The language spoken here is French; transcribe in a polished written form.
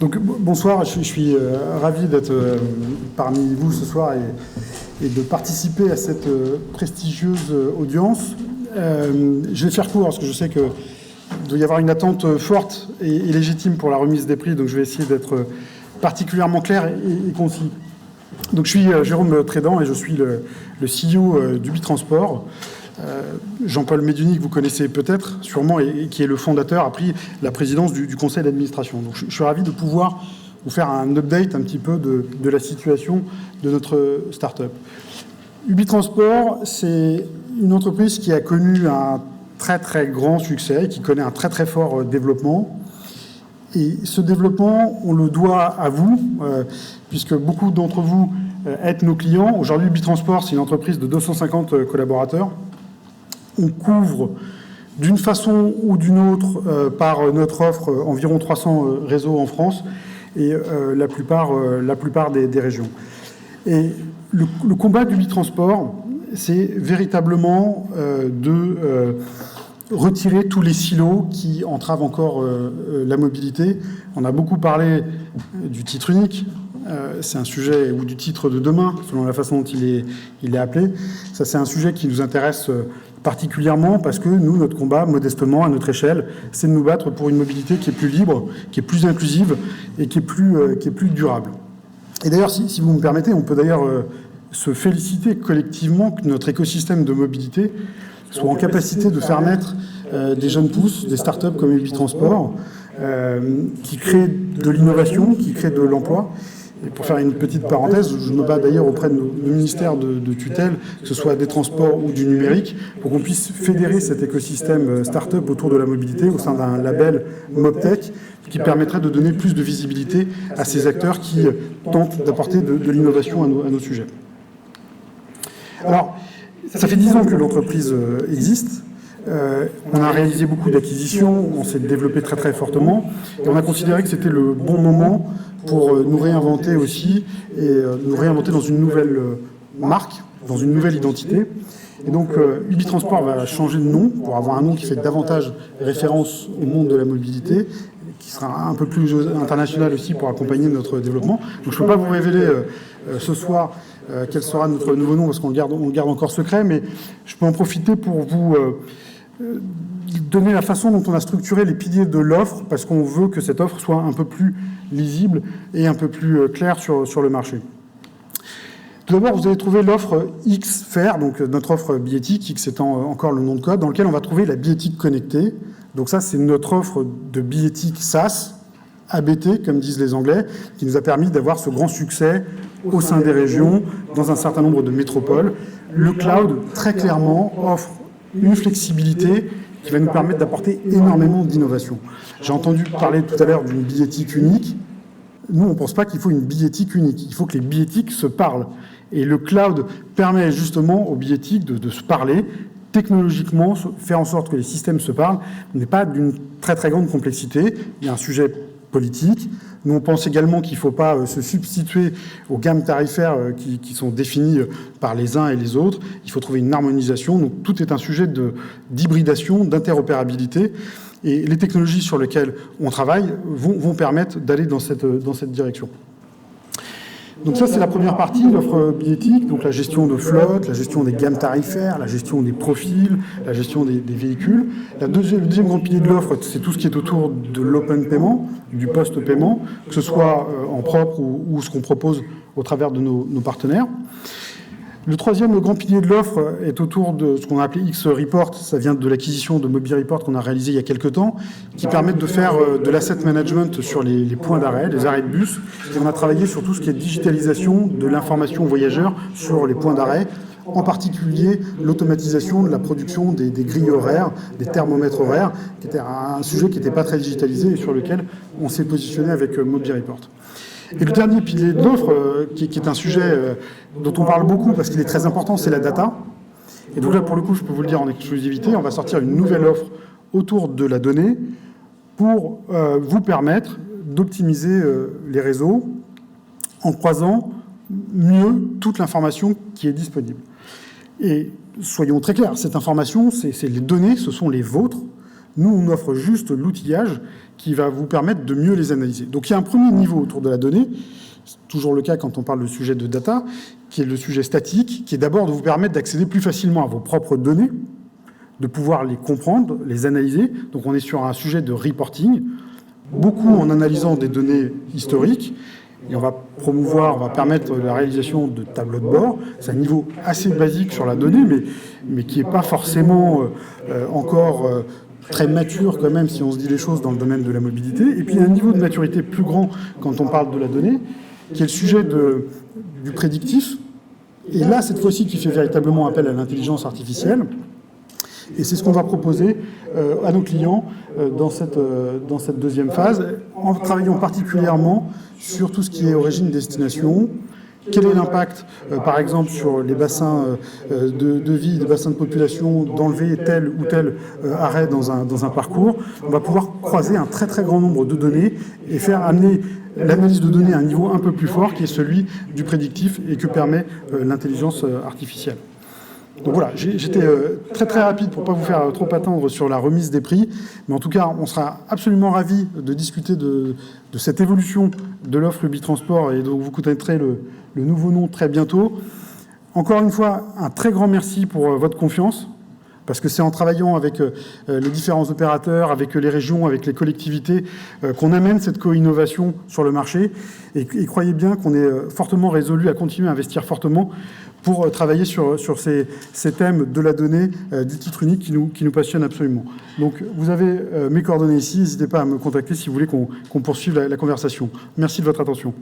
Donc bonsoir, je suis ravi d'être parmi vous ce soir et de participer à cette prestigieuse audience. Je vais faire court parce que je sais qu'il doit y avoir une attente forte et légitime pour la remise des prix, donc je vais essayer d'être particulièrement clair et concis. Donc je suis Jérôme Trédan et je suis le CEO d'Ubitransport. Jean-Paul Méduni, que vous connaissez peut-être, sûrement, et qui est le fondateur, a pris la présidence du conseil d'administration. Donc je suis ravi de pouvoir vous faire un update un petit peu de la situation de notre start-up. Ubitransport, c'est une entreprise qui a connu un très très grand succès, qui connaît un très très fort développement. Et ce développement, on le doit à vous, puisque beaucoup d'entre vous êtes nos clients. Aujourd'hui, Ubitransport, c'est une entreprise de 250 collaborateurs. On couvre d'une façon ou d'une autre par notre offre environ 300 réseaux en France et la plupart des régions. Et le combat d'Ubitransport, c'est véritablement de retirer tous les silos qui entravent encore la mobilité. On a beaucoup parlé du titre unique. C'est un sujet, ou du titre de demain, selon la façon dont il est appelé. Ça, c'est un sujet qui nous intéresse particulièrement parce que nous, notre combat, modestement, à notre échelle, c'est de nous battre pour une mobilité qui est plus libre, qui est plus inclusive et qui est plus durable. Et d'ailleurs, si vous me permettez, on peut d'ailleurs se féliciter collectivement que notre écosystème de mobilité soit en capacité de faire naître des jeunes pousses, des startups comme Ubitransport, qui créent de l'innovation, qui créent de l'emploi. Et pour faire une petite parenthèse, je me bats d'ailleurs auprès de nos ministères de tutelle, que ce soit des transports ou du numérique, pour qu'on puisse fédérer cet écosystème start-up autour de la mobilité au sein d'un label MobTech qui permettrait de donner plus de visibilité à ces acteurs qui tentent d'apporter de l'innovation à nos sujets. Alors, ça fait 10 ans que l'entreprise existe. On a réalisé beaucoup d'acquisitions, on s'est développé très très fortement et on a considéré que c'était le bon moment pour nous réinventer aussi et nous réinventer dans une nouvelle marque, dans une nouvelle identité. Et donc Ubitransport va changer de nom pour avoir un nom qui fait davantage référence au monde de la mobilité, qui sera un peu plus international aussi pour accompagner notre développement. Donc je ne peux pas vous révéler ce soir quel sera notre nouveau nom parce qu'on le garde encore secret, mais je peux en profiter pour vous donner la façon dont on a structuré les piliers de l'offre, parce qu'on veut que cette offre soit un peu plus lisible et un peu plus claire sur le marché. Tout d'abord, vous allez trouver l'offre X-Fair, donc notre offre billettique, X étant encore le nom de code, dans lequel on va trouver la billettique connectée. Donc ça, c'est notre offre de billettique SaaS, ABT, comme disent les Anglais, qui nous a permis d'avoir ce grand succès au sein des régions, dans un certain nombre de métropoles. Le cloud, très clairement, offre une flexibilité qui va nous permettre d'apporter énormément d'innovation. J'ai entendu parler tout à l'heure d'une billettique unique. Nous, on ne pense pas qu'il faut une billettique unique. Il faut que les billettiques se parlent. Et le cloud permet justement aux billettiques de se parler, technologiquement, faire en sorte que les systèmes se parlent. On n'est pas d'une très très grande complexité. Il y a un sujet politique. Nous, on pense également qu'il ne faut pas se substituer aux gammes tarifaires qui sont définies par les uns et les autres. Il faut trouver une harmonisation. Donc, tout est un sujet d'hybridation, d'interopérabilité. Et les technologies sur lesquelles on travaille vont permettre d'aller dans cette direction. Donc ça, c'est la première partie, l'offre billettique, donc la gestion de flotte, la gestion des gammes tarifaires, la gestion des profils, la gestion des véhicules. Le deuxième grand pilier de l'offre, c'est tout ce qui est autour de l'open payment, du post-paiement, que ce soit en propre ou ce qu'on propose au travers de nos partenaires. Le grand pilier de l'offre est autour de ce qu'on a appelé X-Report. Ça vient de l'acquisition de MobiReport qu'on a réalisé il y a quelques temps, qui permettent de faire de l'asset management sur les points d'arrêt, les arrêts de bus. Et on a travaillé sur tout ce qui est digitalisation de l'information aux voyageurs sur les points d'arrêt, en particulier l'automatisation de la production des grilles horaires, des thermomètres horaires, qui était un sujet qui n'était pas très digitalisé et sur lequel on s'est positionné avec MobiReport. Et le dernier pilier de l'offre, qui est un sujet dont on parle beaucoup parce qu'il est très important, c'est la data. Et donc là, pour le coup, je peux vous le dire en exclusivité, on va sortir une nouvelle offre autour de la donnée pour vous permettre d'optimiser les réseaux en croisant mieux toute l'information qui est disponible. Et soyons très clairs, cette information, c'est les données, ce sont les vôtres. Nous, on offre juste l'outillage qui va vous permettre de mieux les analyser. Donc il y a un premier niveau autour de la donnée, c'est toujours le cas quand on parle de sujet de data, qui est le sujet statique, qui est d'abord de vous permettre d'accéder plus facilement à vos propres données, de pouvoir les comprendre, les analyser. Donc on est sur un sujet de reporting, beaucoup en analysant des données historiques, et on va permettre la réalisation de tableaux de bord. C'est un niveau assez basique sur la donnée, mais qui n'est pas forcément encore très mature quand même, si on se dit les choses dans le domaine de la mobilité. Et puis il y a un niveau de maturité plus grand quand on parle de la donnée, qui est le sujet du prédictif. Et là, cette fois-ci, qui fait véritablement appel à l'intelligence artificielle. Et c'est ce qu'on va proposer à nos clients dans cette deuxième phase, en travaillant particulièrement sur tout ce qui est origine-destination. Quel est l'impact, par exemple, sur les bassins de vie, des bassins de population, d'enlever tel ou tel arrêt dans un parcours. On va pouvoir croiser un très très grand nombre de données et faire amener l'analyse de données à un niveau un peu plus fort, qui est celui du prédictif et que permet l'intelligence artificielle. Donc voilà, j'étais très très rapide pour ne pas vous faire trop attendre sur la remise des prix, mais en tout cas, on sera absolument ravis de discuter de cette évolution de l'offre Ubitransport, et donc vous connaîtrez le nouveau nom très bientôt. Encore une fois, un très grand merci pour votre confiance, parce que c'est en travaillant avec les différents opérateurs, avec les régions, avec les collectivités, qu'on amène cette co-innovation sur le marché. Et croyez bien qu'on est fortement résolu à continuer à investir fortement pour travailler sur ces thèmes de la donnée, du titre unique qui nous passionne absolument. Donc vous avez mes coordonnées ici, n'hésitez pas à me contacter si vous voulez qu'on poursuive la conversation. Merci de votre attention.